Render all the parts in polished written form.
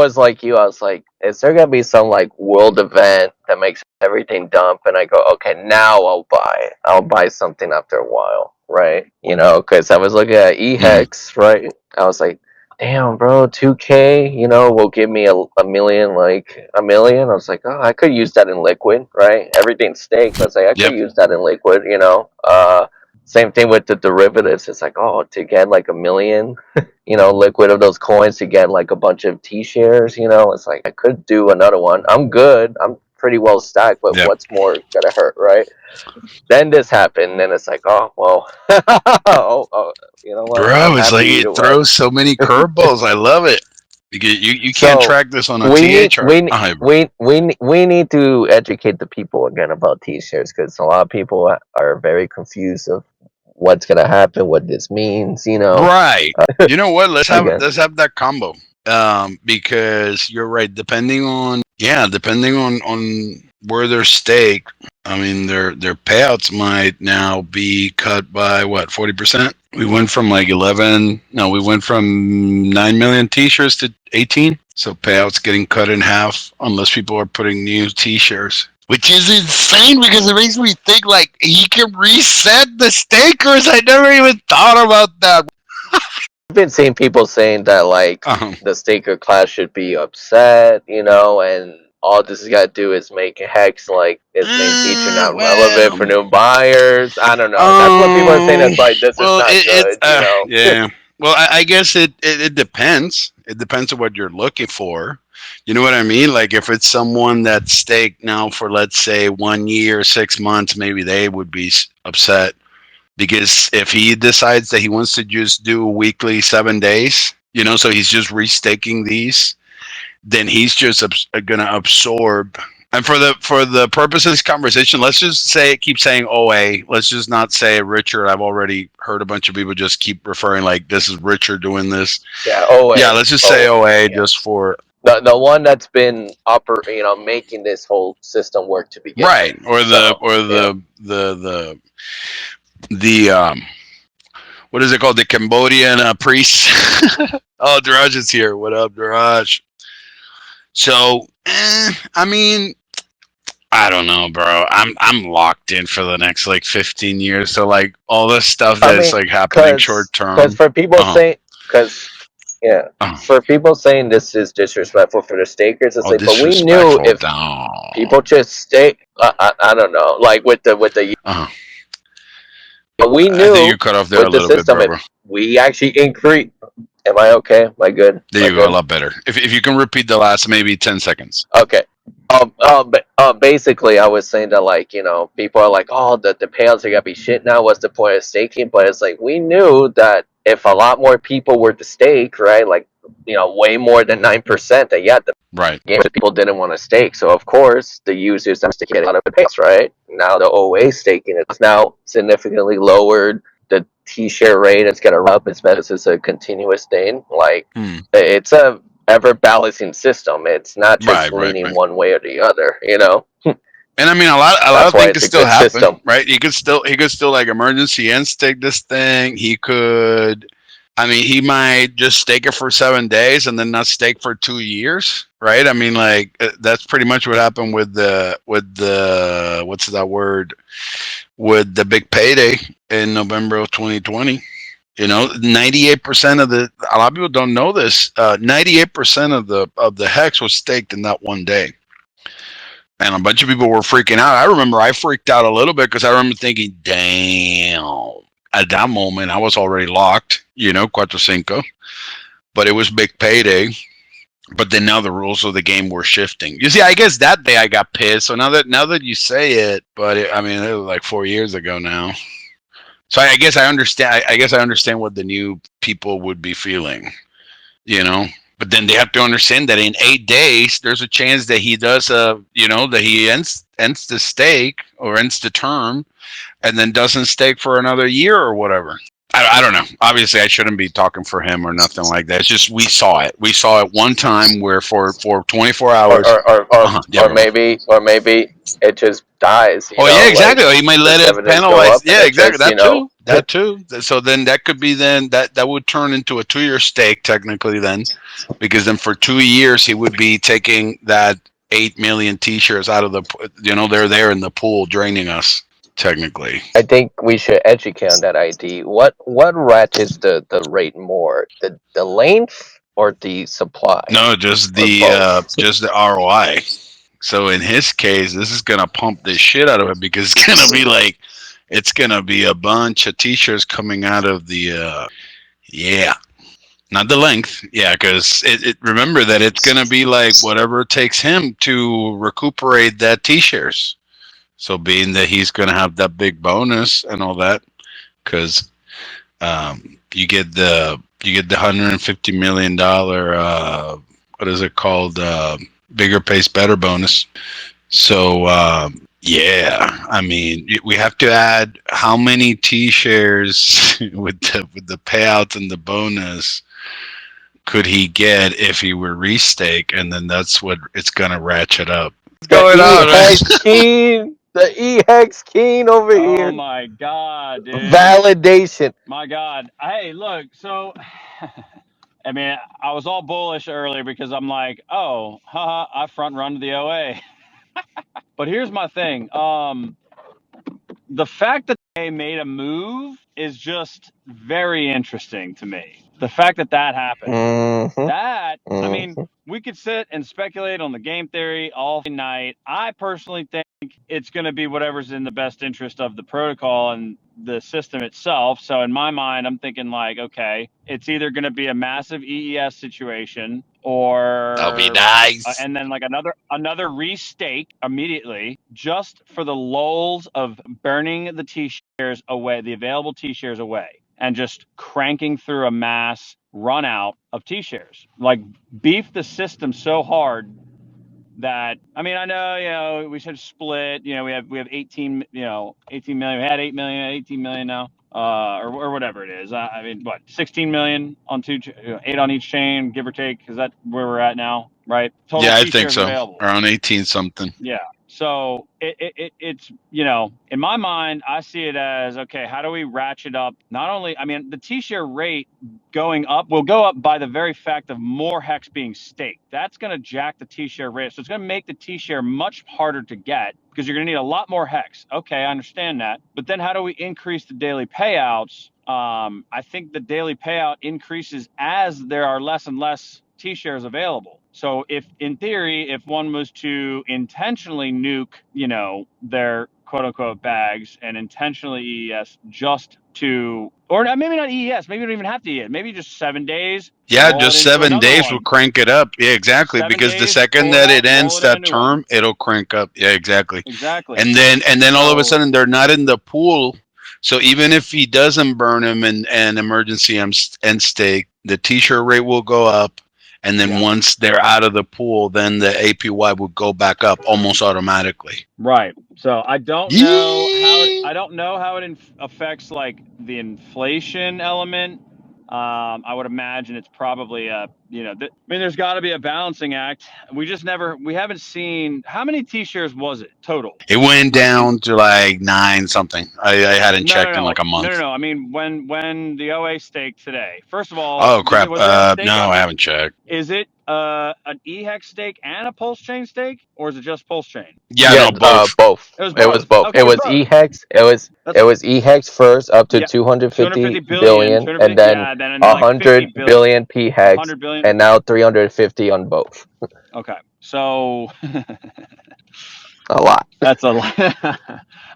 was like you. I was like, is there gonna be some like world event that makes everything dump? And I go, okay, now I'll buy. I'll buy something after a while, right? You know, because I was looking at Hex, right? I was like, damn, bro, 2K, you know, will give me a million, like a million. I was like, oh, I could use that in liquid, right? Everything's staked. I was like, I could Yep. use that in liquid, you know. Same thing with the derivatives. It's like, oh, to get like a million, you know, liquid of those coins to get like a bunch of T shares, you know, it's like I could do another one. I'm good. I'm pretty well stacked, but Yep. what's more gonna hurt, right? Then this happened, and it's like, oh well, you know what? I'm Bro, it's like happy it either way. throws so many curveballs. I love it. You can't So track this on a we TA need chart. Hi, bro. we need to educate the people again about T-shares because a lot of people are very confused of what's gonna happen, what this means. You know, Right. You know what? again. Let's have that combo. Because you're right. Depending on where they're staked. I mean, their payouts might now be cut by what 40%. We went from like 11. No, we went from 9 million T-shirts to 18. So payouts getting cut in half unless people are putting new T-shirts. Which is insane because it makes me think like he can reset the stakers. I never even thought about that. I've been seeing people saying that like the staker class should be upset, you know, and all this has got to do is make Hex like its main feature not relevant for new buyers. I don't know. That's what people are saying. It's like this is Well, not good, you know. yeah. Well, I guess it depends. It depends on what you're looking for. You know what I mean? Like if it's someone that's staked now for let's say 1 year, 6 months, maybe they would be upset because if he decides that he wants to just do weekly 7 days, you know, so he's just restaking these, then he's just going to absorb. And for the purpose of this conversation, let's just say keep saying OA. Let's just not say Richard. I've already heard a bunch of people just keep referring like this is Richard doing this. Yeah. OA. Yeah, let's just say OA just for the one that's been you know, making this whole system work to begin right with. or the what is it called? The Cambodian priest. Oh, Daraj is here. What up, Daraj? So, I mean, I don't know, bro. I'm locked in for the next like 15 years. So like all this stuff that's like happening short term. Because for people saying, for people saying this is disrespectful for the stakers, it's like, but we knew if people just stay, I don't know, like with the. But we knew I think you cut off there with a the little system, bit, bro. we actually increase. Am I okay? Am I good? There you go, a lot better. If you can repeat the last maybe 10 seconds. Okay. Basically, I was saying that, like, you know, people are like, oh, the payouts are gonna be shit now. What's the point of staking? But it's like we knew that if a lot more people were to stake, right, like, you know, way more than 9%, that the people didn't want to stake. So of course, the users have to get out of the pace, right? Now the OA staking is now significantly lowered. The T-share rate is gonna run up. It's better. It's a continuous thing. Like it's a ever balancing system. It's not just leaning one way or the other, you know. And I mean, a lot of things could still happen, right? He could still like emergency end stake this thing. He could, I mean, he might just stake it for 7 days and then not stake for 2 years, right? I mean, like that's pretty much what happened with the what's that word? With the big payday in November of 2020. You know, 98% of a lot of people don't know this. 98% of the hex was staked in that one day. And a bunch of people were freaking out. I remember I freaked out a little bit because I remember thinking, damn, at that moment I was already locked, you know, cuatro cinco. But it was big payday. But then now the rules of the game were shifting. You see, I guess that day I got pissed. So now that you say it, but I mean, it was like 4 years ago now. So I guess I understand. I guess I understand what the new people would be feeling, you know. But then they have to understand that in 8 days, there's a chance that he does, you know, that he ends the stake or ends the term, and then doesn't stake for another year or whatever. I don't know. Obviously, I shouldn't be talking for him or nothing like that. It's just we saw it. We saw it one time where for 24 hours. Yeah, bro. Or maybe it just dies. Oh yeah, exactly. Like Or you might the let it dividends go penalize. up, and Yeah, it exactly. just That too. That too. So then that could be then that would turn into a 2-year stake technically then, because then for 2 years he would be taking that 8 million T-shirts out of the. They're there in the pool draining us technically. I think we should educate on that ID. What ratchets the rate more, the length or the supply, No, or both? just the ROI. So in his case, this is gonna pump the shit out of it because it's gonna be a bunch of T-shirts coming out of the yeah, not the length, yeah, because remember that it's gonna be like whatever it takes him to recuperate that T-shirts. So being that he's gonna have that big bonus and all that, because you get the $150 million what is it called, bigger pays better bonus. So yeah, I mean, we have to add how many T-shares with the payouts and the bonus could he get if he were restake, and then that's what it's gonna ratchet up. What's The going on, man? E-Hex Keen, the E-Hex Keen over Oh here. my God, dude. Validation. My God. Hey, look, so I mean, I was all bullish earlier because I'm like, oh, haha, I front run to the OA. But here's my thing. The fact that they made a move is just very interesting to me. The fact that that happened. I mean, we could sit and speculate on the game theory all night. I personally think it's going to be whatever's in the best interest of the protocol and the system itself. So in my mind, I'm thinking like, okay, it's either going to be a massive EES situation That'll be or nice. and then like another restake immediately just for the lulls of burning the T-shares away, the available T-shares away, and just cranking through a mass run out of T-shares. Like beef the system so hard that, I mean, I know, we should split, we have 18, 18 million. We had 8 million, 18 million now, or whatever it is. I mean, what, 16 million on 8 on each chain, give or take. Is that where we're at now? Right. Total Yeah, I T think shares so. available. Around 18 something. Yeah. So it's, in my mind, I see it as, okay, how do we ratchet up? Not only, I mean, the T-share rate going up will go up by the very fact of more hex being staked. That's going to jack the T-share rate. So it's going to make the T-share much harder to get because you're going to need a lot more hex. Okay, I understand that. But then how do we increase the daily payouts? I think the daily payout increases as there are less and less T-shares available. So if in theory, if one was to intentionally nuke, their quote unquote bags and intentionally EES just to, or maybe not EES, maybe you don't even have to EES, maybe just 7 days, Yeah, roll it just into 7 days another will one. crank it up. Yeah, exactly. 7 Because the days, second pull it that out, it roll ends it in a that new one. term, it'll crank up. Yeah, exactly. Exactly. And then all of a So sudden they're not in the pool. So even if he doesn't burn him and emergency end stake, the T-shirt rate will go up. And then yeah. once they're out of the pool, then the APY will go back up almost automatically. Right. So I don't know how it affects like the inflation element. I would imagine it's probably there's got to be a balancing act. We haven't seen how many T-shares was it total? It went Like down to like 9 something. I hadn't checked in like a month. no. I mean, when the OA stake today. First of all, Oh crap! was there a stake No, on? I haven't checked. Is it an EHEX stake and a Pulsechain stake, or is it just Pulsechain? Yeah, no, both. Both. It was It was both. both. Okay, It it was was both. E-Hex. It was E-Hex first, up to Yeah, 250 250 billion, billion, and 250, then yeah, then and then like 50 100 billion, billion P-Hex, 100 billion. and now 350 on both. Okay, so A lot. that's a lot.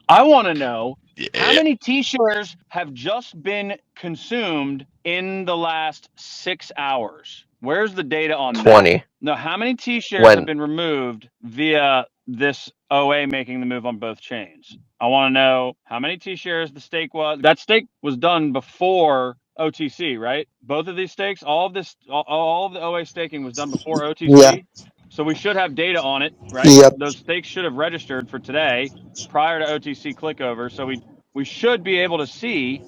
I want to know how Yeah. many T-shares have just been consumed in the last 6 hours. Where's the data on that? 20. No, how many T-shares have When been removed via this OA making the move on both chains? I want to know how many T-shares the stake was. That stake was done before OTC, right? Both of these stakes, all of the OA staking was done before Yeah. OTC. So we should have data on it, right? Yep. Those stakes should have registered for today prior to OTC clickover. So we should be able to see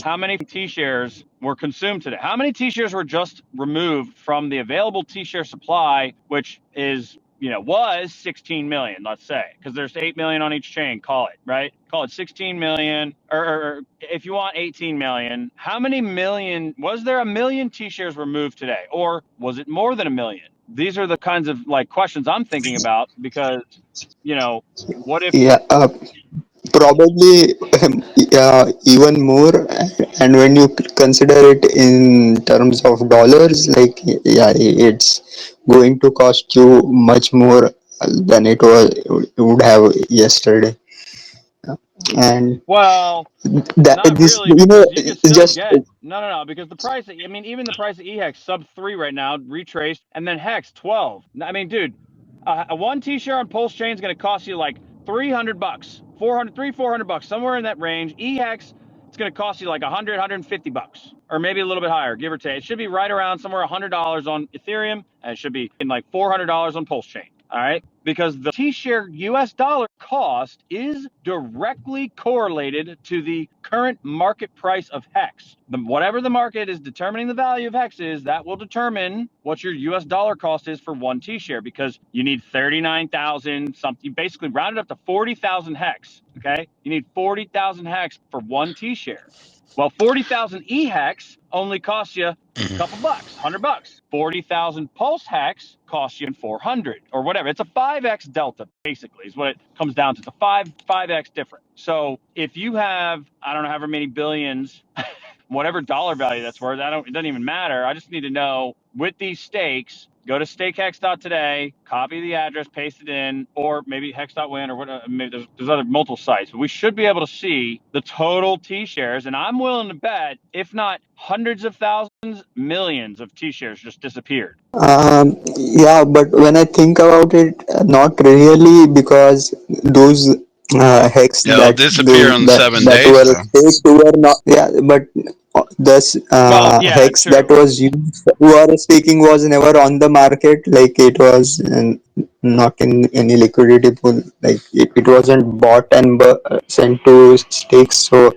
how many T-shares were consumed today? How many T-shares were just removed from the available T-share supply, which is, was 16 million, let's say, because there's 8 million on each chain, call it, right? Call it 16 million, or if you want 18 million, how many million, was there a million T-shares removed today? Or was it more than a million? These are the kinds of questions I'm thinking about because, what if... Yeah, probably even more. And when you consider it in terms of dollars, like, yeah, it's going to cost you much more than it would have yesterday. And Well, that not this, really, because you can still just get no, because the price. I mean, even the price of EHEX sub 3 right now, retraced, and then Hex 12. I mean, dude, a one T-share on Pulsechain is going to cost you like $300, 400 bucks, somewhere in that range. EHEX, it's going to cost you like 150 bucks, or maybe a little bit higher, give or take. It should be right around somewhere $100 on Ethereum, and it should be in like $400 on Pulsechain. All right, because the T-share US dollar cost is directly correlated to the current market price of Hex. Whatever the market is determining the value of Hex is, that will determine what your US dollar cost is for one T-share, because you need 39,000 something, basically rounded up to 40,000 Hex. Okay, you need 40,000 Hex for one T-share. Well, 40,000 EHEX only costs you a couple bucks, $100. 40,000 Pulse Hex costs you 400 or whatever. It's a 5x delta, basically, is what it comes down to. It's a 5x difference. So if you have, I don't know, however many billions, whatever dollar value that's worth, it doesn't even matter. I just need to know, with these stakes, go to stakehex.today, copy the address, paste it in, or maybe hex.win, or what. Maybe there's other multiple sites, but we should be able to see the total T-shares. And I'm willing to bet, if not hundreds of thousands, millions of T-shares just disappeared. yeah, but when I think about it, not really, because those hex Yeah, they'll disappear on that 7 days, were though. staked were not. Yeah, but this Well, yeah, hex that true. was used for staking was never on the market. Like, it was not in any liquidity pool. Like, it wasn't bought and sent to stakes. So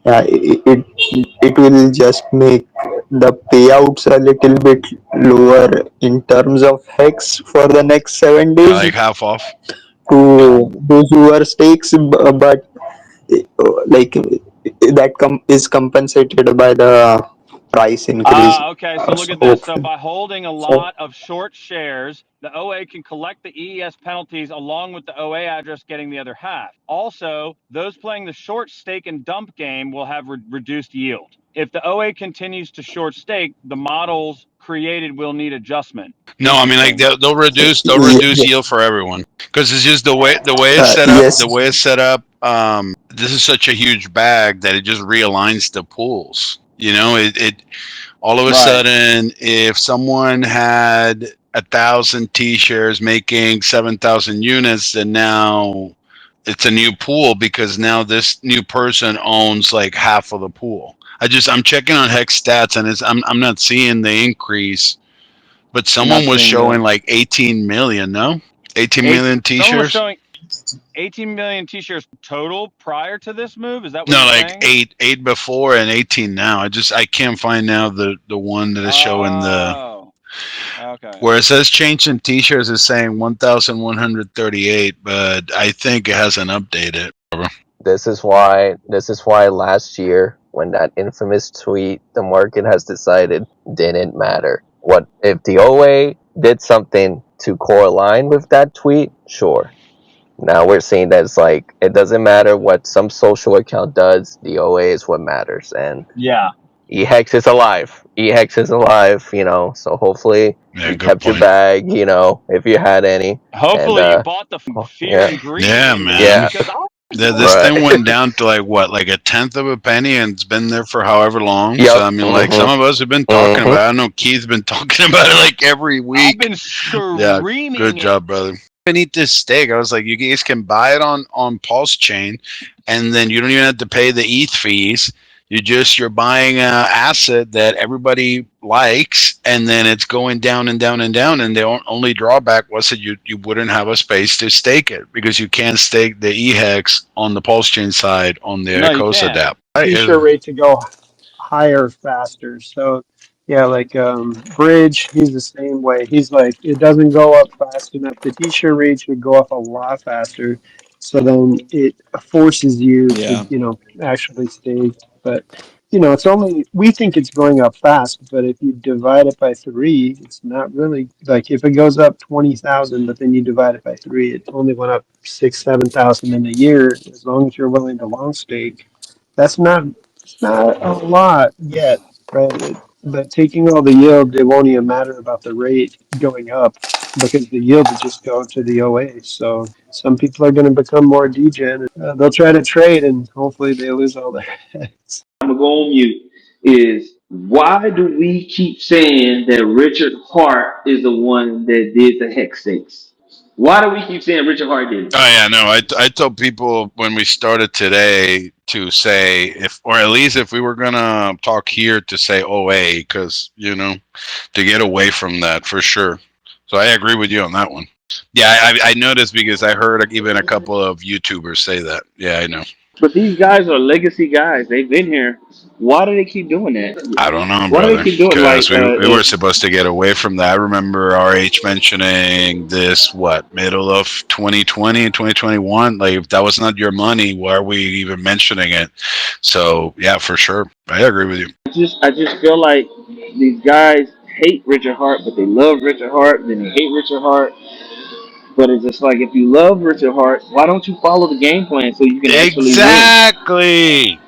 yeah, it will just make the payouts a little bit lower in terms of hex for the next 7 days Like half off. to those who are stakes, but like, is compensated by the price increase. Okay, so look So at this. So hopefully, by holding a so lot of short shares, the OA can collect the EES penalties along with the OA address getting the other half. Also, those playing the short stake and dump game will have reduced yield. If the OA continues to short stake, the models created will need adjustment. No, I mean, like, Interesting. they'll reduce yield for everyone, because it's just the way it's set up. The yes, way it's set up. This is such a huge bag that it just realigns the pools. It all of a Right. sudden, if someone had 1,000 T-shares making 7,000 units, then now it's a new pool, because now this new person owns like half of the pool. I'm checking on Hex stats, and I'm not seeing the increase, but You're someone not was seeing showing like 18 million, no? 18 million someone was T-shares? showing 18 million T-shirts total prior to this move. Is that what No, you're like saying? eight before and 18 now. I can't find now the one that is showing the Oh, okay. where it says change in T-shirts is saying 1,138, but I think it hasn't updated. This is why last year, when that infamous tweet, the market has decided, didn't matter. What if the OA did something to core-align with that tweet? Sure. Now we're seeing that it's like, it doesn't matter what some social account does, the OA is what matters. And Yeah. EHEX is alive. EHEX is alive, so hopefully Yeah, you good kept your point. bag, if you had any. And Hopefully you bought the fear yeah, and greed Yeah, into it, man. yeah, because I This right. thing went down to like what, like a tenth of a penny, and it's been there for however long. So Yep. I mean, like, some Mhm. of us have been talking about Mhm. it. I know Keith's been talking about it like every I've week. been Yeah, good screaming it. job, brother. Beneath this stake, I was like, you guys can buy it on Pulse Chain, and then you don't even have to pay the ETH fees. You're buying an asset that everybody likes, and then it's going down and down and down. And the only drawback was that you wouldn't have a space to stake it, because you can't stake the EHEX on the Pulsechain side on the No, you icosa can't. dApp. T-shirt rate to go higher faster. So yeah, like Bridge, he's the same way. He's like, it doesn't go up fast enough. The T-shirt rate should go up a lot faster. So then it forces you to, Yeah. actually stay. But it's only, we think it's going up fast, but if you divide it by three, it's not really, like if it goes up 20,000, but then you divide it by three, it only went up 6,000-7,000 in a year. As long as you're willing to long stake, that's not, it's not a lot yet, right? But taking all the yield, it won't even matter about the rate going up because the yield will just go to the OA. So some people are going to become more degen. They'll try to trade and hopefully they lose all their heads. I'm gonna go on mute. Is why do we keep saying that Richard Hart is the one that did the hex stakes? Why do we keep saying Richard Hart did it? Oh yeah, no. I told people when we started today to say, if, or at least if we were gonna talk here, to say OA, because to get away from that for sure. So I agree with you on that one. Yeah, I noticed because I heard even a couple of YouTubers say that. Yeah, I know. But these guys are legacy guys. They've been here. Why do they keep doing that? I don't know, Why do they brother, keep doing because we were supposed to get away from that. I remember RH mentioning this, middle of 2020 and 2021. Like, if that was not your money, why are we even mentioning it? So, yeah, for sure. I agree with you. I just feel like these guys hate Richard Hart, but they love Richard Hart, then they hate Richard Hart. But it's just like, if you love Richard Hart, why don't you follow the game plan so you can actually win? Exactly.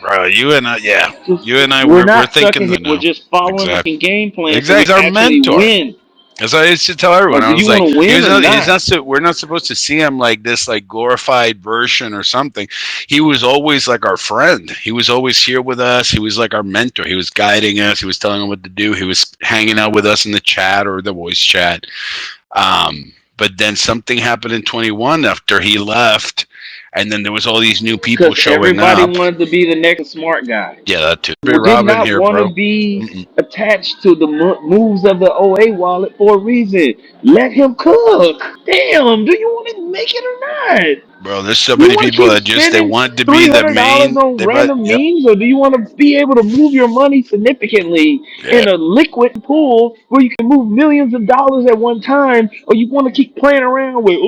Bro, you and I, yeah. You and I, We're we're not thinking sucking him. that We're now. just following the Exactly. game plan so we Exactly. He's our actually mentor. win. As I used to tell everyone, Like, I do was you like, want to win or not? we're not supposed to see him like this, like glorified version or something. He was always like our friend. He was always here with us. He was like our mentor. He was guiding us. He was telling us what to do. He was hanging out with us in the chat or the voice chat. But then something happened in 21 after he left, and then there was all these new people Because showing everybody up. wanted to be the next smart guy. Yeah, that too. Be We did Robin not here, want bro. to be attached to the moves of the OA wallet for a reason. Let him cook. Damn, do you want to make it or not? Bro, there's so You many want to people keep that they spending want to be the $300 main. on random Yep. memes, or do you want to be able to move your money significantly Yeah. in a liquid pool where you can move millions of dollars at one time, or you want to keep playing around with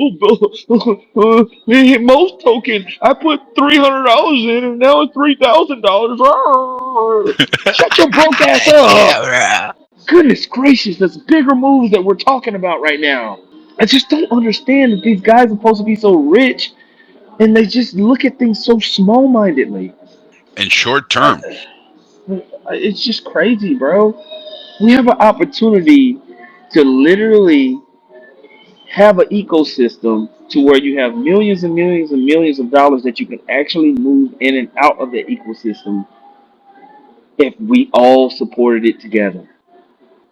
most token? I put $300 in and now it's $3,000. Shut your broke ass up! Yeah, bro. Goodness gracious, there's bigger moves that we're talking about right now. I just don't understand that these guys are supposed to be so rich and they just look at things so small mindedly. In short term. It's just crazy, bro. We have an opportunity to literally have an ecosystem to where you have millions and millions and millions of dollars that you can actually move in and out of the ecosystem if we all supported it together.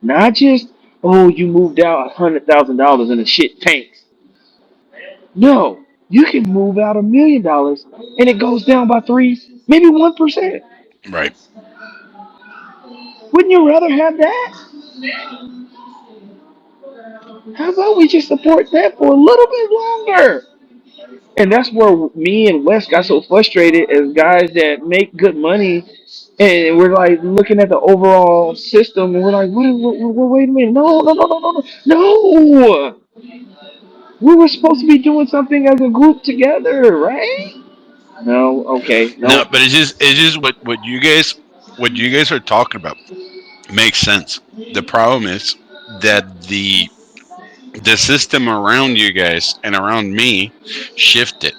Not just, oh, you moved out $100,000 and the shit tanks. No, you can move out $1,000,000 and it goes down by 3, maybe 1%. Right. Wouldn't you rather have that? How about we just support that for a little bit longer? And that's where me and Wes got so frustrated as guys that make good money. And we're like looking at the overall system and we're like, wait a minute. No, no, no, no, no, no. No. We were supposed to be doing something as a group together, right? No, okay, No, no. but it's just what you guys are talking about makes sense. The problem is that the system around you guys and around me shifted.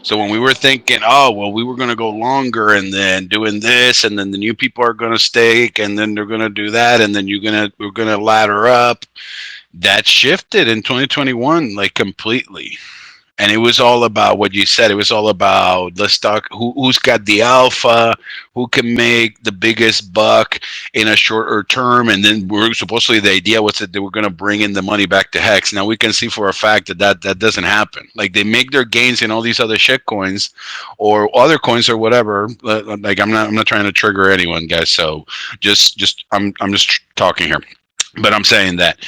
So when we were thinking, oh well, we were going to go longer, and then doing this, and then the new people are going to stake, and then they're going to do that, and then we're going to ladder up. That shifted in 2021, like completely. And it was all about what you said. It was all about, let's talk who's got the alpha, who can make the biggest buck in a shorter term. And then we're supposedly, the idea was that they were going to bring in the money back to Hex. Now we can see for a fact that doesn't happen. Like, they make their gains in all these other shit coins or other coins or whatever. Like, I'm not trying to trigger anyone, guys. So I'm just talking here, but I'm saying that,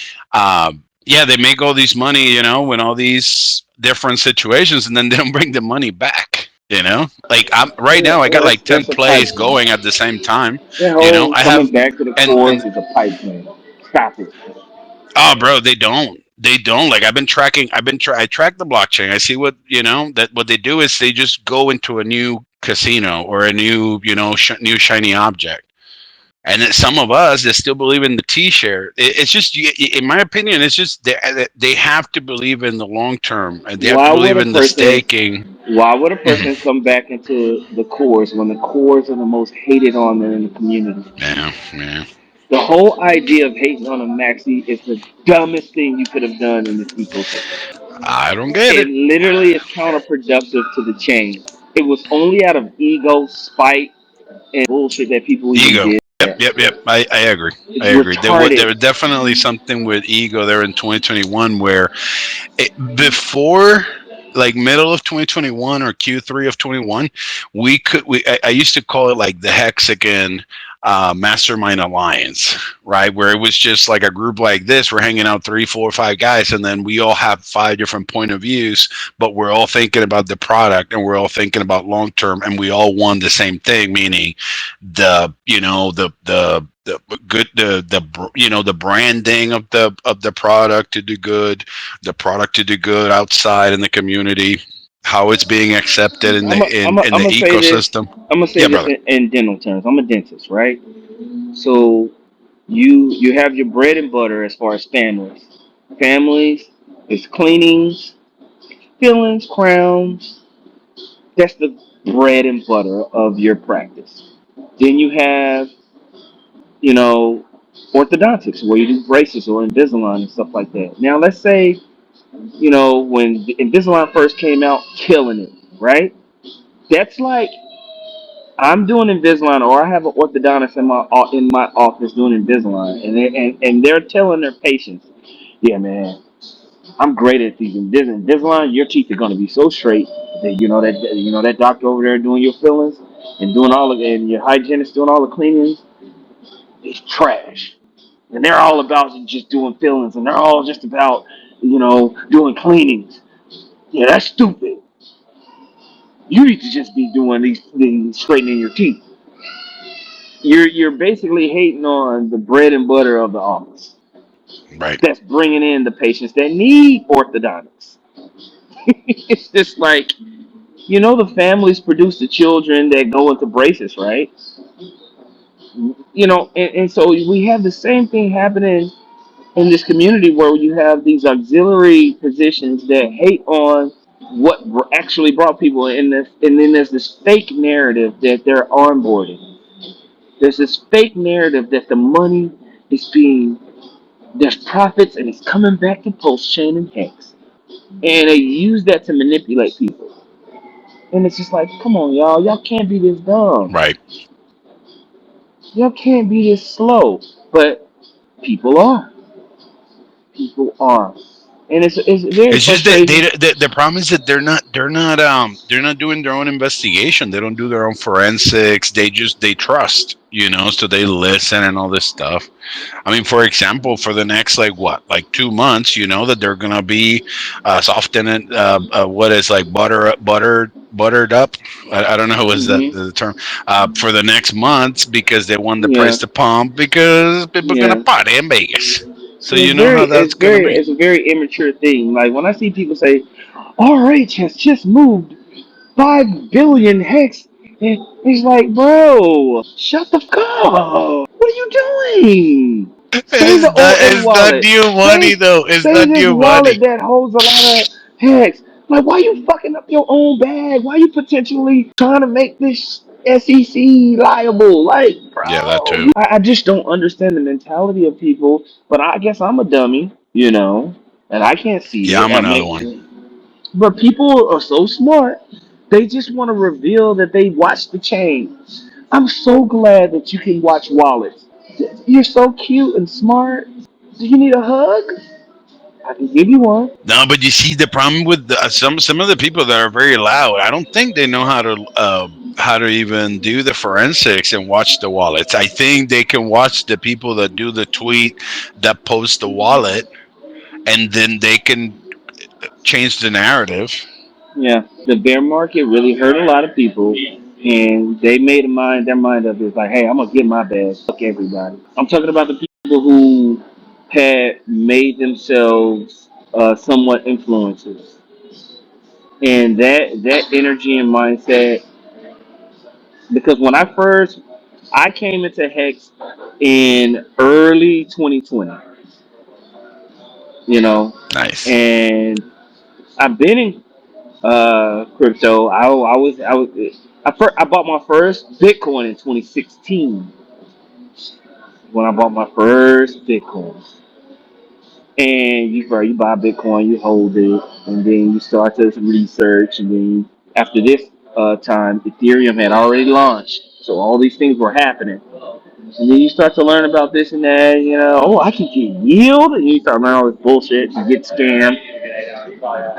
yeah, they make all these money, in all these different situations, and then they don't bring the money back. Like, I'm right now, I got like 10 That's a pipe plays dream. going at the same time. That whole I coming have, back to the and course is a pipe dream. Stop it. oh, bro, they don't. Like, I track the blockchain. I see what, that what they do is they just go into a new casino or a new, new shiny object. And then some of us that still believe in the T-share, it's just, in my opinion, it's just they have to believe in the long term, and they have to Why would believe a in the person staking. why would a person come back into the cores when the cores are the most hated on in the community? Yeah, yeah. The whole idea of hating on a maxi is the dumbest thing you could have done in this ecosystem. I don't get It it. literally is counterproductive to the chain. It was only out of ego, spite, and bullshit that people even Ego. did Yep, that. yep, yep. I agree. I It's agree. There was retarded. definitely something with ego there in 2021 where before, like, middle of 2021 or Q3 of 21, I used to call it like the Hexagon Mastermind Alliance, right? Where it was just like a group like this. We're hanging out 3, 4, 5 guys, and then we all have 5 different point of views, but we're all thinking about the product and we're all thinking about long term, and we all want the same thing, meaning the good the branding of the product to do good, the product to do good outside in the community, how it's being accepted in the I'm gonna say this. ecosystem. I'm gonna say Yeah, this brother. in dental terms. I'm a dentist, right? So you have your bread and butter as far as families. Families is cleanings, fillings, crowns. That's the bread and butter of your practice. Then you have, you know, orthodontics where you do braces or Invisalign and stuff like that. Now let's say, when Invisalign first came out, killing it, right? That's like I'm doing Invisalign, or I have an orthodontist in my office doing Invisalign, and they're telling their patients, "Yeah, man, I'm great at these Invisalign. Your teeth are going to be so straight that that doctor over there doing your fillings and doing and your hygienist doing all the cleanings is trash. And they're all about just doing fillings, and they're all just about doing cleanings. Yeah, that's stupid. You need to just be doing these straightening your teeth." You're basically hating on the bread and butter of the office. Right. That's bringing in the patients that need orthodontics. It's just like, the families produce the children that go into braces, right? And so we have the same thing happening in this community where you have these auxiliary positions that hate on what actually brought people in this, and then there's this fake narrative that they're onboarding. There's this fake narrative that the money is there's profits and it's coming back to Pulsechain and Hex. And they use that to manipulate people. And it's just like, come on, y'all. Y'all can't be this dumb. Right. Y'all can't be this slow. But people are. People are. And it's very It's just that frustrating. the problem is that they're not doing their own investigation. They don't do their own forensics. They trust, so they listen and all this stuff. I mean, for example, for the next, like, what, like 2 months, that they're gonna be softening, what is, like, buttered up. I don't know what's that Hmm. the term, for the next months, because they want the price Yeah. to pump because people are gonna Yeah. party in Vegas. So And you know how that's gonna be. it's a very immature thing. Like when I see people say, RH has just moved 5 billion hex. And it's like, bro, shut the fuck up. What are you doing? Say the OA It's not wallet. new money, though. It's Say not this new money. wallet that holds a lot of hex. Like, why you fucking up your own bag? Why you potentially trying to make this SEC liable? Like, Yeah, that bro, too. I just don't understand the mentality of people. But I guess I'm a dummy, and I can't see Yeah, it. I'm I another one. mean, But people are so smart, they just want to reveal that they watch the chain. I'm so glad that you can watch wallets. You're so cute and smart. Do you need a hug? I can give you one. No, but you see the problem with some of the people that are very loud. I don't think they know how to even do the forensics and watch the wallets. I think they can watch the people that do the tweet that post the wallet, and then they can change the narrative. Yeah, the bear market really hurt a lot of people, and they made their mind up. It's like, hey, I'm gonna get my bag. Fuck everybody. I'm talking about the people who had made themselves somewhat influencers, and that energy and mindset. Because when I came into Hex in early 2020, you know, Nice. and I've been in crypto. I bought my first Bitcoin in 2016 when I bought my first Bitcoin. And you buy Bitcoin, you hold it, and then you start to research, and then after this time, Ethereum had already launched, so all these things were happening. And then you start to learn about this and that, oh, I can get yield, and you start learning all this bullshit, you get scammed.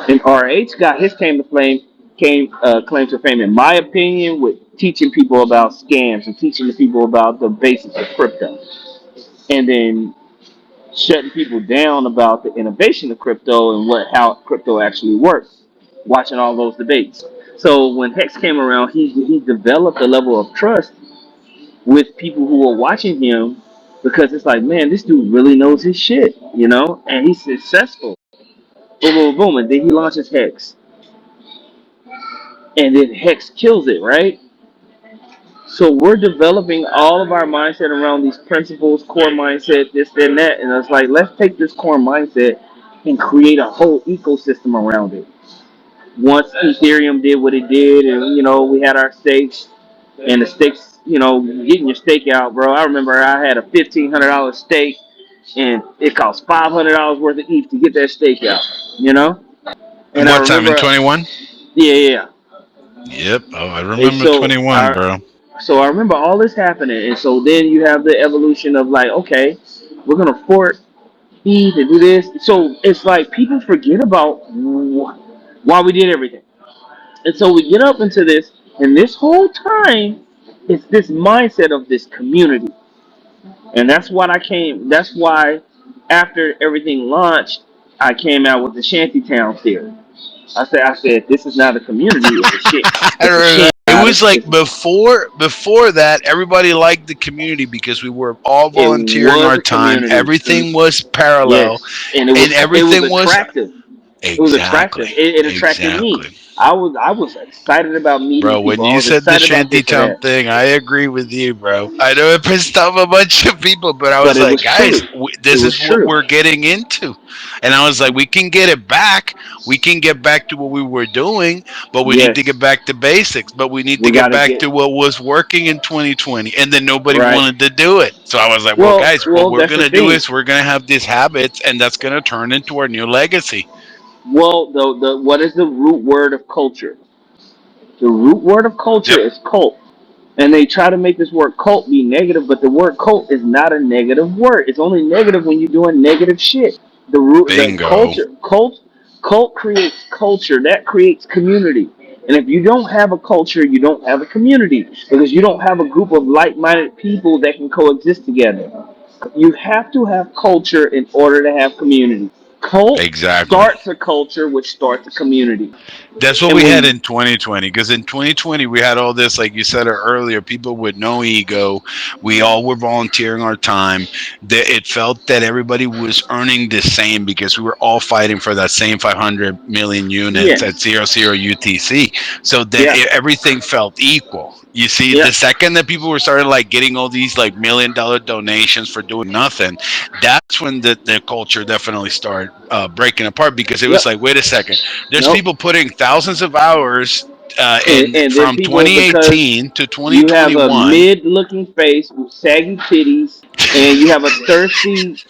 And RH got his claim to fame, in my opinion, with teaching people about scams and teaching the people about the basics of crypto, and then shutting people down about the innovation of crypto and how crypto actually works. Watching all those debates. So when Hex came around, he developed a level of trust with people who were watching him, because it's like, man, this dude really knows his shit, and he's successful. Boom, boom, boom, and then he launches Hex, and then Hex kills it, right? So we're developing all of our mindset around these principles, core mindset, this, that, and that. And it's like, let's take this core mindset and create a whole ecosystem around it. Once Ethereum did what it did, and we had our stakes, and the stakes, getting your stake out, bro. I remember I had a $1,500 stake, and it cost $500 worth of ETH to get that stake out. You know, and I What time in remember, 21? yeah, yeah, yeah. Yep. Oh, I And remember so 21, our bro. So I remember all this happening, and so then you have the evolution of like, okay, we're gonna fort E to do this. So it's like people forget about why we did everything, and so we get up into this, and this whole time, it's this mindset of this community, and that's what I came. That's why after everything launched, I came out with the shantytown theory. I said, this is not a community; it's a shit. It's a shit. It was like before that, everybody liked the community because we were all It volunteering was our a time. community. Everything was parallel, Yes, and and it was everything was attractive. It was attractive. exactly, It attracted me. exactly. I was excited about meeting Bro, when people. I you was said the excited about this or shantytown that. thing, I agree with you, bro. I know it pissed off a bunch of people, but I But was it like, was true. guys, It this was is what true. we're getting into. And I was like, we can get it back. We can get back to what we were doing, but we need to get Yes, back to basics. But we need to we get gotta back get to what was working in 2020. And then nobody right. wanted to do it. So I was like, well, Well, guys, what well, we're that's going the to do thing. is we're going to have these habits, and that's going to turn into our new legacy. Well, the what is the root word of culture? The root word of culture Yep. is cult. And they try to make this word cult be negative, but the word cult is not a negative word. It's only negative when you're doing negative shit. The Bingo. cult creates culture. That creates community. And if you don't have a culture, you don't have a community, because you don't have a group of like-minded people that can coexist together. You have to have culture in order to have community. Cult Exactly. starts a culture, which starts a community. That's what And we had when in 2020. Because in 2020, we had all this, like you said earlier, people with no ego. We all were volunteering our time. It felt that everybody was earning the same because we were all fighting for that same 500 million units at yes, zero zero UTC. So then yeah, everything felt equal. You see, yeah, the second that people were started like getting all these like $1 million donations for doing nothing, that's when the culture definitely started breaking apart, because it was yep. like, wait a second, there's Nope. people putting thousands of hours in And then from people, because 2018 to you have a 2021. mid-looking face with saggy titties, and you have a thirsty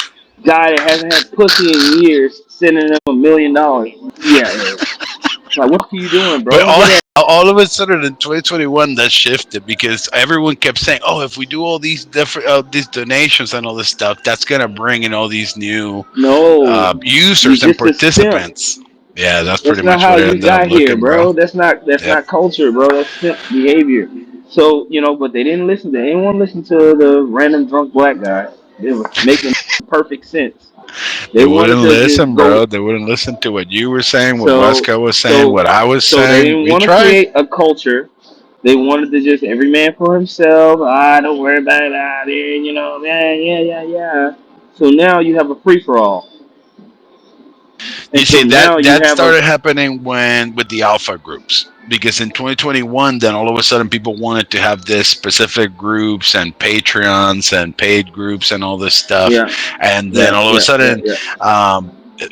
guy that hasn't had pussy in years, sending them $1 million. Yeah, yeah, yeah. Like, what are you doing, But bro? Get at all of a sudden in 2021 that shifted because everyone kept saying, "Oh, if we do all these different these donations and all this stuff, that's gonna bring in all these new no. You users and just a simp. participants." Yeah, that's That's pretty not much how what it you ended up got here, looking, bro. bro. That's Yep. not culture, bro. That's simp behavior. So, but they didn't listen. They didn't want to listen to the random drunk black guy. It was making perfect sense. They They wanted wouldn't to just listen, go. bro. They wouldn't listen to what you were saying, what So Wesker was saying, so what I was so they saying. didn't We want to tried. create a culture. They wanted to just every man for himself. Don't worry about it out there, yeah. So now you have a free for all, You and so see that now you that have a started happening when with the alpha groups because in 2021 then all of a sudden people wanted to have this specific groups and patreons and paid groups and all this stuff, yeah, and then yeah, all of a yeah, yeah, sudden yeah. um,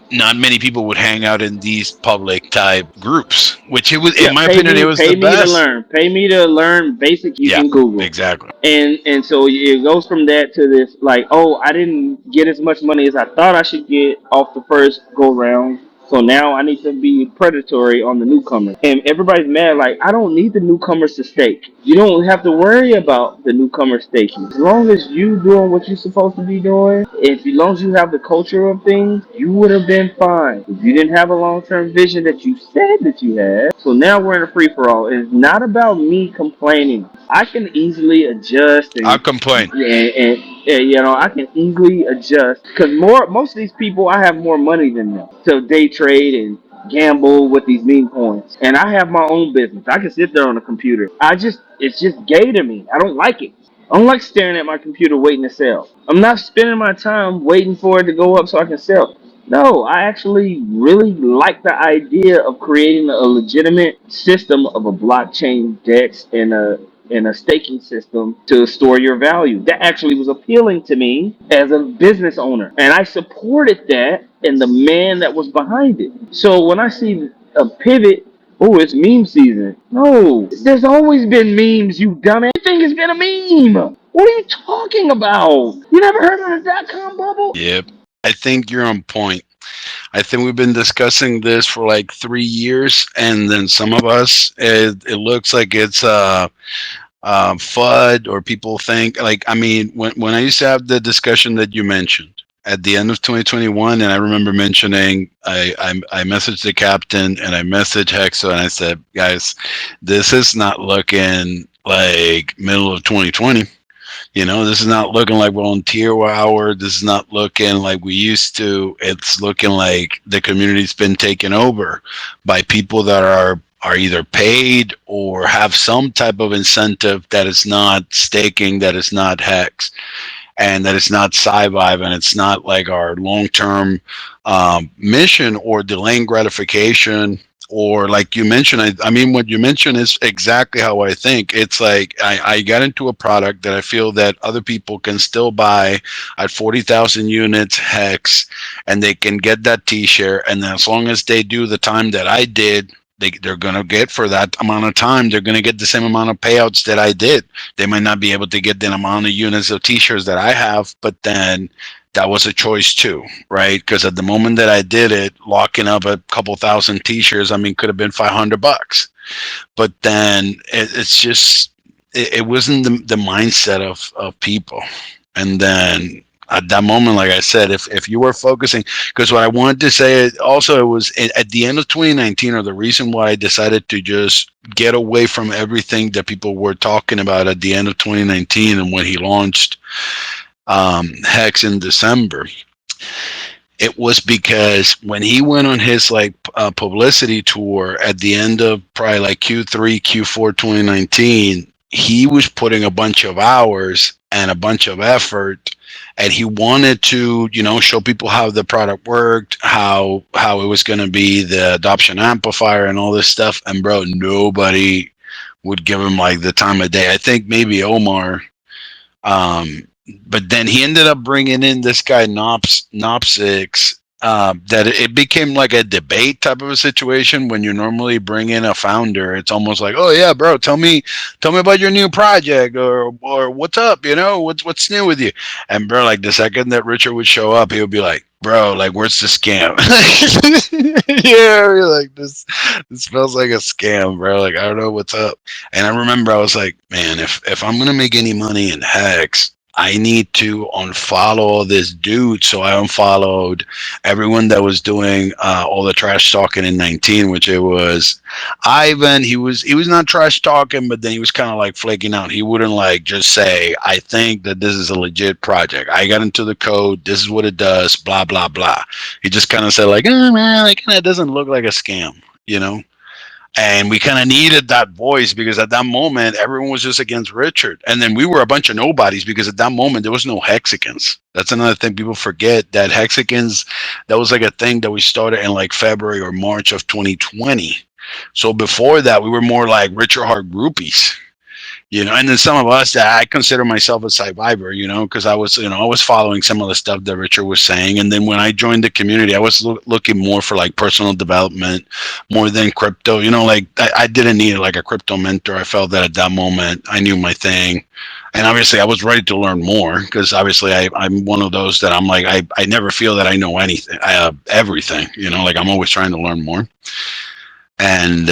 not many people would hang out in these public type groups, which it was, in Yeah, my opinion, it was the pay me to best. learn. Pay me to learn basic you Yeah, can Google. exactly. And so it goes from that to this like, oh, I didn't get as much money as I thought I should get off the first go round. So now I need to be predatory on the newcomers. And everybody's mad, like, I don't need the newcomers to stake. You don't have to worry about the newcomers staking. As long as you doing what you're supposed to be doing, as long as you have the culture of things, you would have been fine. If you didn't have a long term vision that you said that you had. So now we're in a free for all. It's not about me complaining. I can easily adjust I'll complain. I can easily adjust because most of these people I have more money than them to day trade and gamble with these meme coins, and I have my own business. I can sit there on a computer. It's just gay to me. I don't like it. I don't like staring at my computer waiting to sell. I'm not spending my time waiting for it to go up so I can sell. No, I actually really like the idea of creating a legitimate system of a blockchain DEX and a staking system to store your value. That actually was appealing to me as a business owner. And I supported that and the man that was behind it. So when I see a pivot, oh, it's meme season. No, there's always been memes, you dumbass. Everything has been a meme. What are you talking about? You never heard of the dot-com bubble? Yep. I think you're on point. I think we've been discussing this for like 3 years, and then some of us, it looks like it's FUD, or people think like, I mean, when I used to have the discussion that you mentioned at the end of 2021, and I remember mentioning, I messaged the captain and I messaged Hexo and I said, guys, this is not looking like middle of 2020. This is not looking like volunteer hour. This is not looking like we used to. It's looking like the community's been taken over by people that are either paid or have some type of incentive that is not staking, that is not hex, and that it's not sci-vibe, and it's not like our long-term mission or delaying gratification. Or like you mentioned, I mean, what you mentioned is exactly how I think. It's like I got into a product that I feel that other people can still buy at 40,000 units hex, and they can get that T-share. And then as long as they do the time that I did, they're going to get, for that amount of time, they're going to get the same amount of payouts that I did. They might not be able to get the amount of units of T-shirts that I have, but then that was a choice too, right? Because at the moment that I did it, locking up a couple thousand T-shirts, I mean, could have been $500. But then it's just, it wasn't the mindset of people. And then at that moment, like I said, if you were focusing, because what I wanted to say also, it was at the end of 2019, or the reason why I decided to just get away from everything that people were talking about at the end of 2019 and when he launched Hex in December, it was because when he went on his publicity tour at the end of probably like Q3, Q4 2019, he was putting a bunch of hours and a bunch of effort, and he wanted to, show people how the product worked, how it was going to be the adoption amplifier and all this stuff. And bro, nobody would give him like the time of day. I think maybe Omar, but then he ended up bringing in this guy Nopsix, that it became like a debate type of a situation. When you normally bring in a founder, it's almost like, oh yeah, bro, tell me about your new project, or what's up, what's new with you. And bro, like the second that Richard would show up, he would be like, bro, like, where's the scam? Yeah, I mean, like, this smells like a scam, bro. Like, I don't know what's up. And I remember I was like, man, if I'm gonna make any money in Hex, I need to unfollow this dude. So I unfollowed everyone that was doing all the trash talking in 19, which it was Ivan. He was not trash talking, but then he was kind of like flaking out. He wouldn't like just say, I think that this is a legit project. I got into the code. This is what it does. Blah blah blah. He just kind of said like, oh man, like, it doesn't look like a scam, you know. And we kind of needed that voice because at that moment everyone was just against Richard, and then we were a bunch of nobodies because at that moment there was no Hexicans. That's another thing people forget, that Hexicans, that was like a thing that we started in like February or March of 2020. So before that we were more like Richard Hart groupies, you know. And then some of us, that I consider myself a survivor, you know, because I was, you know, I was following some of the stuff that Richard was saying. And then when I joined the community, I was looking more for like personal development more than crypto, you know. Like I didn't need like a crypto mentor. I felt that at that moment I knew my thing, and obviously I was ready to learn more because obviously I'm one of those that I'm like, I never feel that I know anything, everything, you know. Like I'm always trying to learn more. And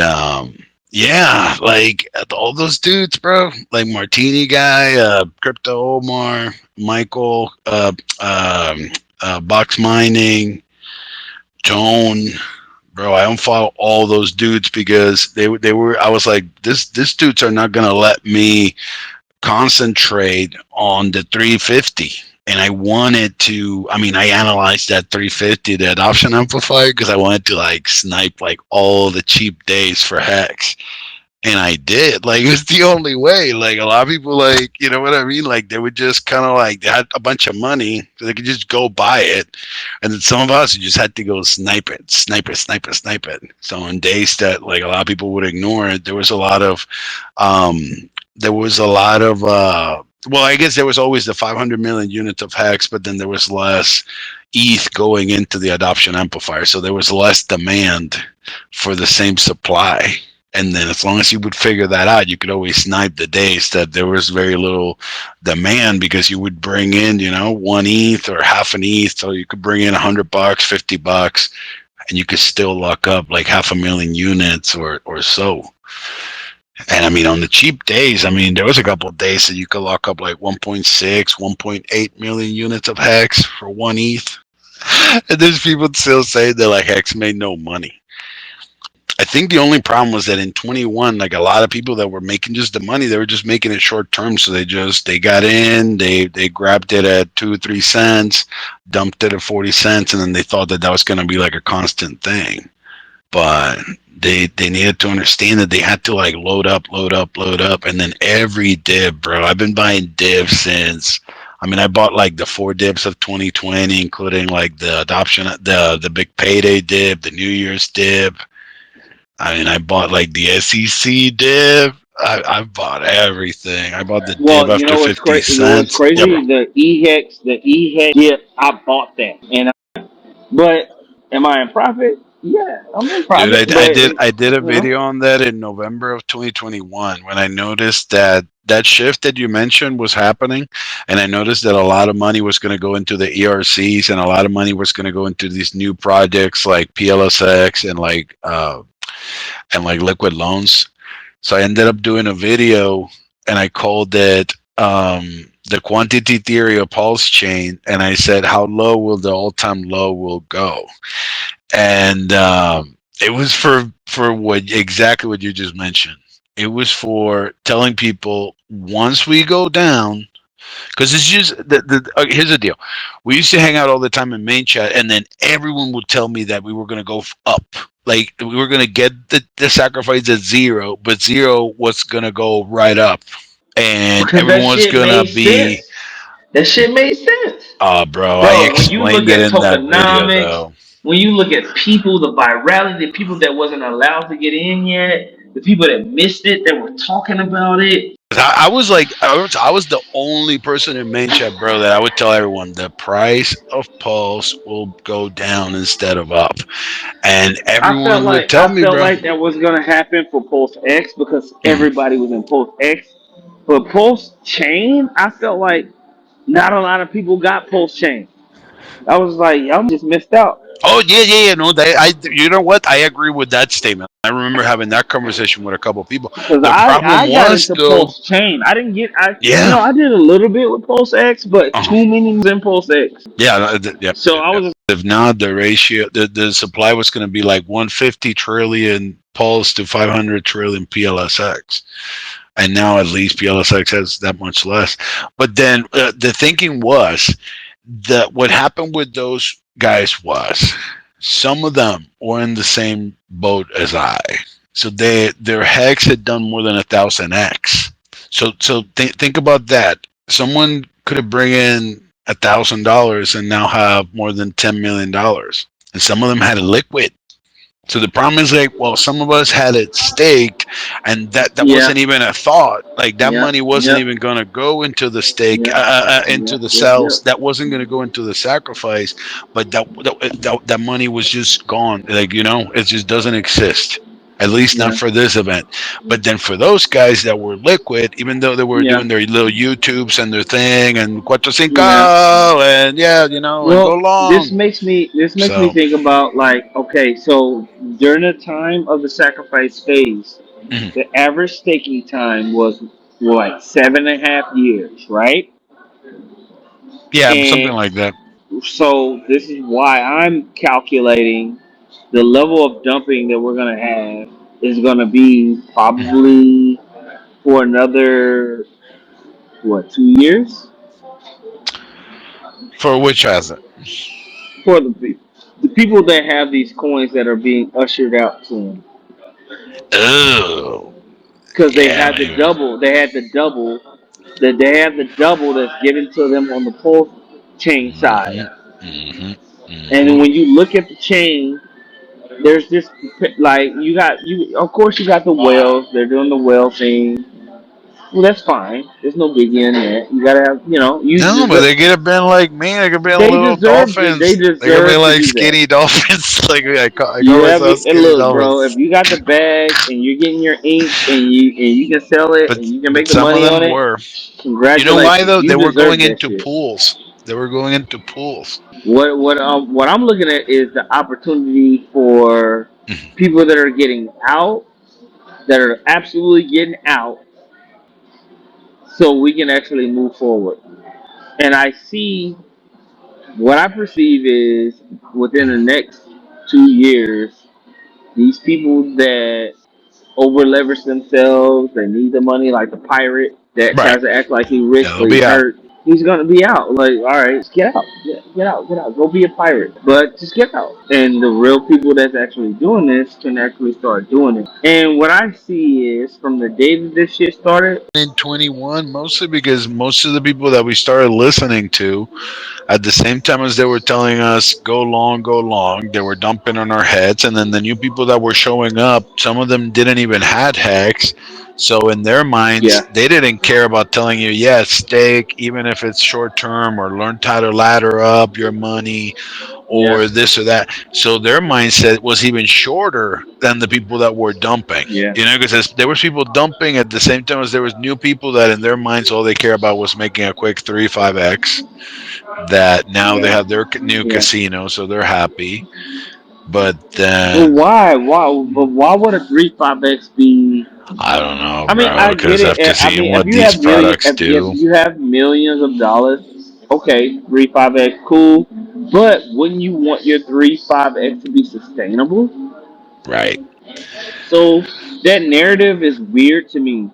yeah, like all those dudes, bro, like Martini guy, Crypto Omar, Michael, Box Mining, Tone, bro. I unfollow all those dudes because they were. I was like, this dudes are not gonna let me concentrate on the 350. And I wanted to, I mean, I analyzed that 350, the adoption amplifier, because I wanted to like snipe like all the cheap days for Hex. And I did. Like, it was the only way. Like, a lot of people, like, you know what I mean? Like, they would just kind of like, they had a bunch of money, so they could just go buy it. And then some of us just had to go snipe it, snipe it, snipe it, snipe it. So on days that, like, a lot of people would ignore it, there was a lot of, there was a lot of, well, I guess there was always the 500 million units of Hex, but then there was less ETH going into the adoption amplifier. So there was less demand for the same supply. And then as long as you would figure that out, you could always snipe the days that there was very little demand, because you would bring in, you know, 1 ETH or half an ETH. So you could bring in $100, $50, and you could still lock up like 500,000 units or so. And I mean, on the cheap days, I mean, there was a couple of days that you could lock up like 1.6, 1.8 million units of Hex for 1 ETH. And there's people still say that like Hex made no money. I think the only problem was that in 21, like a lot of people that were making just the money, they were just making it short term. So they got in, they grabbed it at 2 or 3 cents, dumped it at 40 cents, and then they thought that was going to be like a constant thing. But they needed to understand that they had to like load up, and then every dip, bro. I've been buying dips since. I mean, I bought like the 4 dips of 2020, including like the adoption, the big payday dip, the New Year's dip. I mean, I bought like the SEC dip. I bought everything. I bought the dip Well, you after know what's 50 crazy? You know what's cents. Yeah, bro. crazy? The EHEX dip. I bought that, and but am I in profit? Yeah, I'm in Dude, profit. But I did a you know, video on that in November of 2021 when I noticed that that shift that you mentioned was happening, and I noticed that a lot of money was going to go into the ERCs, and a lot of money was going to go into these new projects like PLSX and like liquid loans. So I ended up doing a video, and I called it the quantity theory of Pulsechain, and I said how low will the all-time low will go. And it was for what exactly what you just mentioned. It was for telling people once we go down, because it's just here's the deal. We used to hang out all the time in main chat, and then everyone would tell me that we were going to go up. Like we were going to get the sacrifice at 0, but 0 was going to go right up, and because that everyone was shit going to made be, sense. That shit made sense, bro, I bro. When you look explained it at in that video, tokenomics, though. when you look at people, the virality, the people that wasn't allowed to get in yet, the people that missed it, that were talking about it. I was like, I was the only person in main chat, bro, that I would tell everyone the price of Pulse will go down instead of up, and everyone would tell I me, felt bro. like that was gonna happen for Pulse X because Mm. everybody was in Pulse X. But Pulse Chain, I felt like not a lot of people got Pulse Chain. I was like, y'all just missed out. Oh yeah. No, you know what? I agree with that statement. I remember having that conversation with a couple of people. Because The problem I got was into though, Pulse Chain. I didn't get yeah, I did a little bit with Pulse X, but uh, too many was in Pulse X. yeah, yeah, So yeah, I yeah. was If not, the ratio, the supply was going to be like 150 trillion Pulse to 500 trillion PLSX, and now at least PLSX has that much less. But then the thinking was that what happened with those guys was some of them were in the same boat as I. So their hex had done more than 1,000x. So think about that. Someone could have bring in $1,000 and now have more than $10 million, and some of them had a liquid. So the problem is like, well, some of us had it staked, and that yeah, wasn't even a thought. Like that yeah, money wasn't yeah, even going to go into the stake, yeah, into yeah, the yeah, yeah, cells. That wasn't going to go into the sacrifice, but that money was just gone. Like it just doesn't exist. At least not yeah, for this event. But then for those guys that were liquid, even though they were yeah, doing their little YouTubes and their thing and cuatro yeah. cinco and yeah, and go Well, long. this makes me So think about like, okay, so during the time of the sacrifice phase, mhm. the average staking time was what 7.5 years, right? Yeah, something And like that. so this is why I'm calculating the level of dumping that we're gonna have is gonna be Mhm. probably for another what 2 years For which asset? for the people that have these coins that are being ushered out to them Oh, because they yeah, had the maybe. double. They have the double that's given to them on the pulse chain side. Mm-hmm. Mm-hmm. And Mm-hmm. when you look at the chain, there's this like you of course you got the whales. They're doing the whale thing. Well, that's fine. There's no biggie in that. You gotta have you No, but deserve. they could have been like me. They could have been They little deserve. They dolphins. They could have been deserve to like do that. skinny dolphins. Like I call You have myself and skinny look, bro. If dolphins. you got the bag and you're getting your ink and you can sell it But and you can make the some of money on them it, were. You know why congratulations. though? You They were deserve going that into shit. pools. They were going into pools. What I'm looking at is the opportunity for Mhm. people that are getting out, that are absolutely getting out, so we can actually move forward. And I see what I perceive is within the next 2 years, these people that over leverage themselves, they need the money, like the pirate that Right. tries to act like he Yeah, rich they'll but he be out. hurt. He's gonna be out. Like, all right, just get out, get out, go be a pirate. But just get out. And the real people that's actually doing this can actually start doing it. And what I see is from the day that this shit started, In 21, mostly because most of the people that we started listening to at the same time as they were telling us go long, they were dumping on our heads, and then the new people that were showing up, some of them didn't even had hex. So in their minds, yeah, they didn't care about telling you, yeah, stake, even if it's short term, or learn how to ladder up your money, yeah, or this or that. So their mindset was even shorter than the people that were dumping. yeah, Because there was people dumping at the same time as there was new people that in their minds all they care about was making a quick 3-5x, that now they yeah, have their new yeah. casino, so they're happy. But But then why? Why? But why would a 3.5x be? I don't know, I mean, bro, I get because it. after I seeing mean, if what you these have products do, you have millions of dollars, okay, 3.5x, cool. But wouldn't you want your 3.5x to be sustainable? right? So that narrative is weird to me.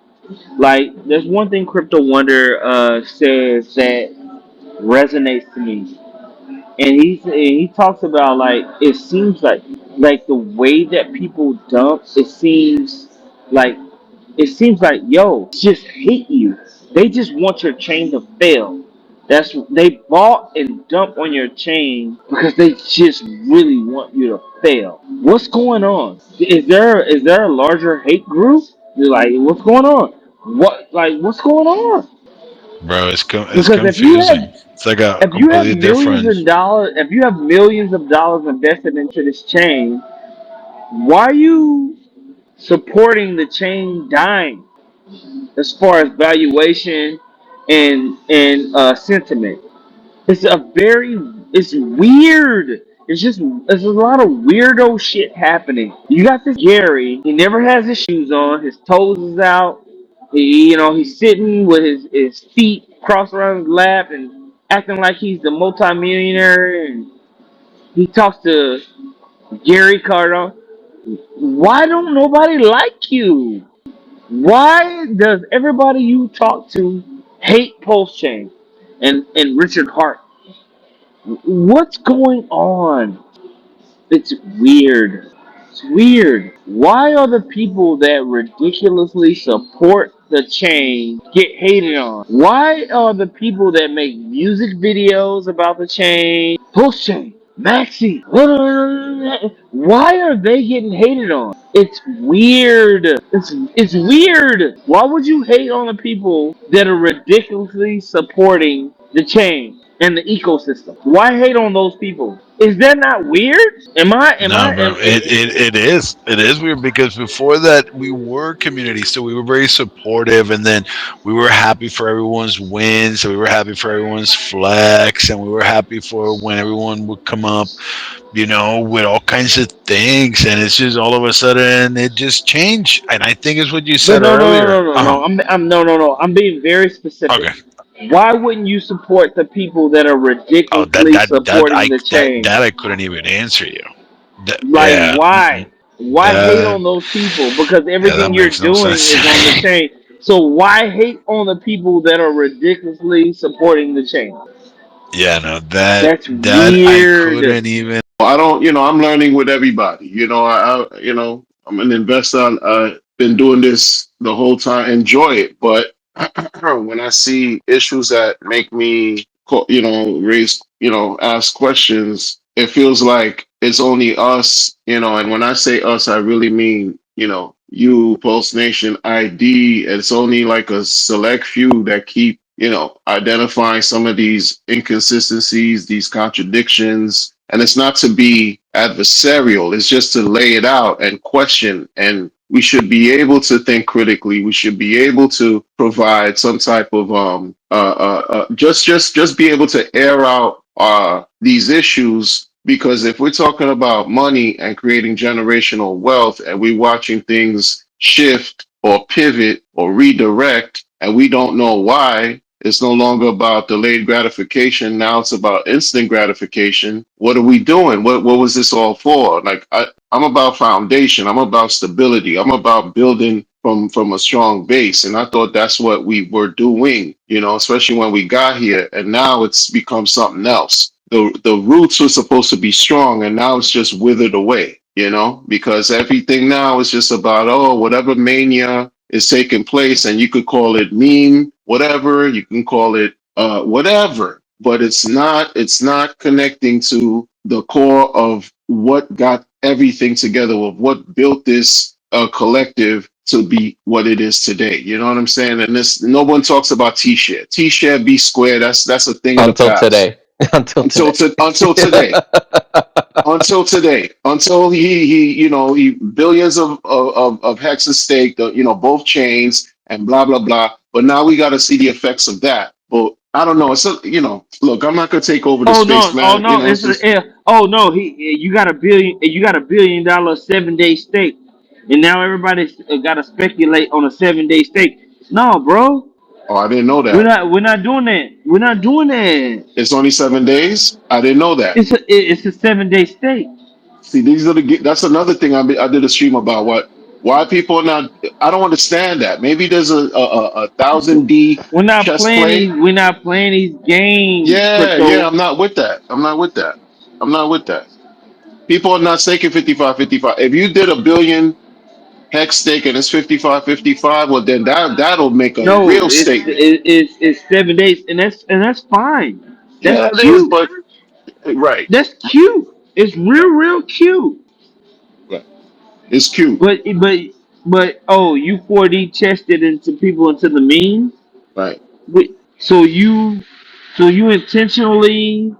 Like, there's one thing Crypto Wonder says that resonates to me, and he talks about like it seems like the way that people dump, like it seems like yo just hate you. They just want your chain to fail. They bought and dump on your chain because they just really want you to fail. What's going on? Is there a larger hate group? You're like, what's going on? What's going on? Bro, it's Because confusing. It's like a if you have completely millions different. of dollars, if you have millions of dollars invested into this chain, why are you supporting the chain dying as far as valuation and sentiment? It's a very It's weird. It's just there's a lot of weirdo shit happening. You got this Gary. He never has his shoes on. His toes is out. He's sitting with his feet crossed around his lap and acting like he's the multimillionaire. And he talks to Gary Cardone. Why don't nobody like you? Why does everybody you talk to hate Pulsechain and Richard Hart? What's going on? It's weird. It's weird. Why are the people that ridiculously support the chain get hated on? Why are the people that make music videos about the chain, Pulse Chain, Maxi, why are they getting hated on? It's weird. It's weird. Why would you hate on the people that are ridiculously supporting the chain and the ecosystem? Why hate on those people? Is that not weird? Am I? Am No, I? bro. It is weird because before that we were community, so we were very supportive, and then we were happy for everyone's wins, and we were happy for everyone's flex, and we were happy for when everyone would come up, with all kinds of things, and it's just all of a sudden it just changed, and I think it's what you But said no, no, no, earlier. no, no, no. I'm no, no, no. I'm being very specific. Okay. Why wouldn't you support the people that are Oh, that ridiculously that that supporting I the that chain? that I couldn't even answer you. Like, Yeah. why? Why hate That on those people? Because yeah, that everything you're makes no doing sense to is on the me. chain. So why hate on the people that are ridiculously supporting the chain? Yeah, no, that That's that I weird. couldn't even. I don't, I'm learning with everybody. I'm an investor. I've been doing this the whole time, enjoy it. But when I see issues that make me, raise, ask questions, it feels like it's only us, and when I say us, I really mean, you, Pulse Nation, ID. It's only like a select few that keep, identifying some of these inconsistencies, these contradictions. And it's not to be adversarial, it's just to lay it out and question. And we should be able to think critically. We should be able to provide some type of just be able to air out these issues, because if we're talking about money and creating generational wealth and we're watching things shift or pivot or redirect and we don't know why, it's no longer about delayed gratification. Now it's about instant gratification. What are we doing? What was this all for? Like I'm about foundation. I'm about stability. I'm about building from a strong base. And I thought that's what we were doing, especially when we got here. And now it's become something else. The roots were supposed to be strong, and now it's just withered away, because everything now is just about, whatever mania is taking place, and you could call it meme, whatever, you can call it whatever, but it's not connecting to the core of what got everything together, of what built this collective to be what it is today. You know what I'm saying? And this, no one talks about T-share. T-share, B square. That's a thing of the Until past. today. Until today. Until today. Until today, until he billions of hexes staked, both chains and blah blah blah. But now we got to see the effects of that. But I don't know. Look, I'm not gonna take over the Oh space, no! Oh man. no! It's just Oh no! You got a billion. You got $1 billion 7-day stake, and now everybody's got to speculate on a 7-day stake. No, bro. oh, I didn't know We're that. not. We're not doing that. We're not doing that. It's only 7 days. I didn't know that. It's a 7-day stake. See, that's another thing I did a stream about. Why people are not. I don't understand that. Maybe there's a thousand D We're not chess playing these. play. We're not playing these games, Yeah, yeah. crypto. I'm not with that. I'm not with that. I'm not with that. People are not staking 55-55. If you did a billion hex stake and it's 55-55, well then that'll make a No, real statement. it's 7 days, and that's fine. That's Yeah, it is, cute. but right, That's cute. It's right, real cute. right. It's cute, But oh, you 4D chested into people into the meme. right? Wait, so you intentionally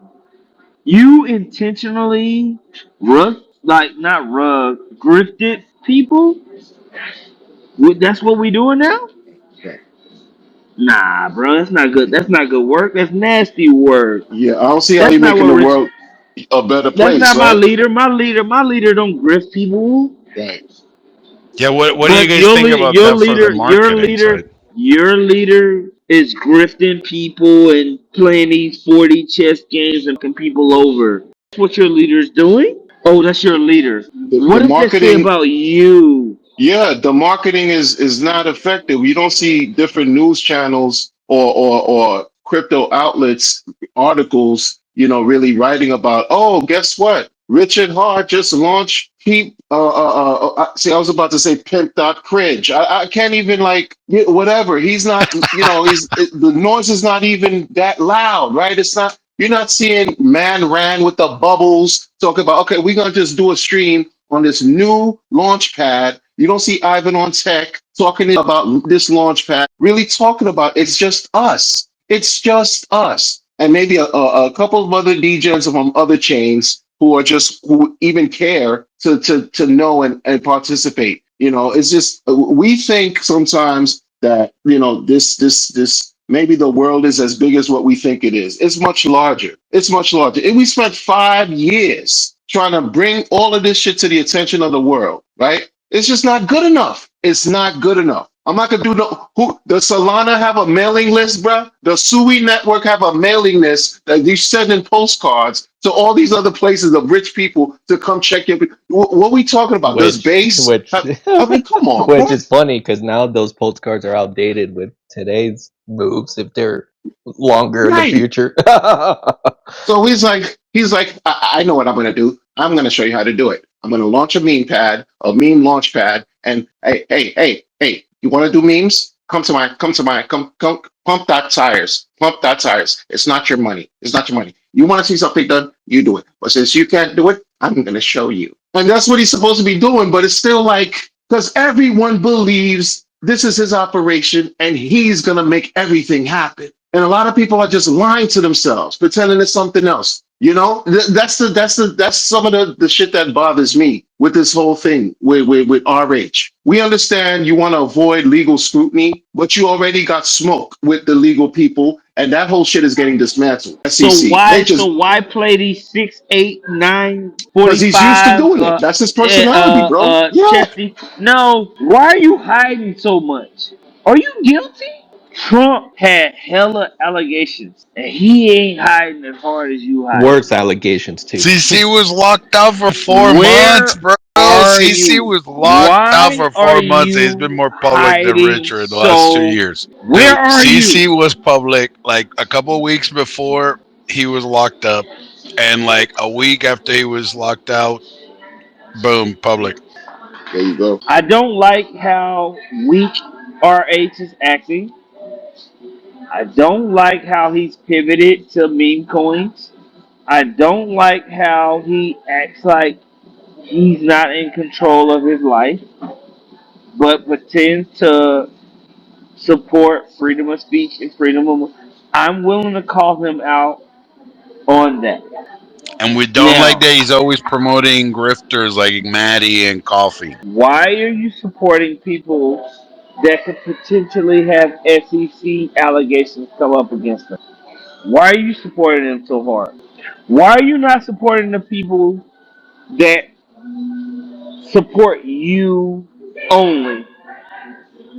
rug, like not rug, grifted people. That's what we doing now. Right. Nah, bro, that's not good. That's not good work. That's nasty work. Yeah, I don't see how That's you're not what making the rich. world a better That's place, not my right? leader. My leader don't grift people. Right. Yeah, what do you But guys think about that for the marketing side? your leader is grifting people and playing these 40 chess games and people over. That's what your leader's doing? Oh, that's your leader. The What does that say marketing, about you? yeah, the marketing is not effective. You don't see different news channels or crypto outlets articles, really writing about. Oh, guess what? Richard Hart just launched. See, I was about to say pimp.cringe. I can't even whatever. He's not. The noise is not even that loud, right? It's not. You're not seeing Man Ran with the bubbles talking about. Okay, we're gonna just do a stream on this new launch pad. You don't see Ivan on tech talking about this launch pad, really talking about it's just us. It's just us. And maybe a couple of other DJs from other chains who even care to know and participate. It's just we think sometimes that this maybe the world is as big as what we think it is. It's much larger. It's much larger. And we spent 5 years trying to bring all of this shit to the attention of the world, right? It's just not good enough. It's not good enough. I'm not gonna do no. Who does Solana have a mailing list, bruh? Does Sui Network have a mailing list that you send in postcards to all these other places of rich people to come check your? What are we talking about? Does which Base? which I mean, come on, which man. is funny because now those postcards are outdated with today's moves if they're longer in the Right. future. So he's like, I know what I'm gonna do. I'm gonna show you how to do it. I'm gonna launch a meme launch pad, and hey, you wanna do memes? Come pump that tires. Pump that tires. It's not your money. It's not your money. You wanna see something done, you do it. But since you can't do it, I'm gonna show you. And that's what he's supposed to be doing, but it's still like because everyone believes this is his operation and he's gonna make everything happen. And a lot of people are just lying to themselves, pretending it's something else. That's some of the shit that bothers me with this whole thing with RH. We understand you want to avoid legal scrutiny, but you already got smoke with the legal people, and that whole shit is getting dismantled. So SEC, they why so just why play these 6, 8, 9, because he's used to 45 doing it. That's his personality, bro. Yeah, chesty? No. Why are you hiding so much? Are you guilty? Trump had hella allegations, and he ain't hiding as hard as you hiding. Worse allegations too. CC was locked out for 4 months, Where bro. are CC you? was locked out Why for are 4 months. He's you been more public than hiding Richard the last two so? years. Where Dude, are CC you? was public like a couple weeks before he was locked up, and like a week after he was locked out, boom, public. there you go. I don't like how weak RH is acting. I don't like how he's pivoted to meme coins. I don't like how he acts like he's not in control of his life, but pretends to support freedom of speech and freedom of. I'm willing to call him out on that. And we don't like Now, that he's always promoting grifters like Maddie and Coffee. why are you supporting people that could potentially have SEC allegations come up against them? Why are you supporting them so hard? Why are you not supporting the people that support you only?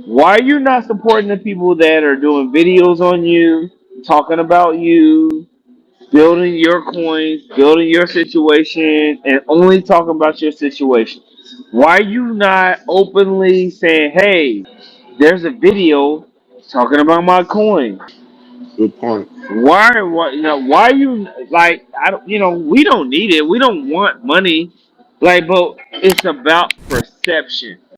Why are you not supporting the people that are doing videos on you, talking about you, building your coins, building your situation, and only talking about your situation? Why are you not openly saying, hey, there's a video talking about my coin? Good point. Why are you like I don't we don't need it. We don't want money. Like, but it's about perception.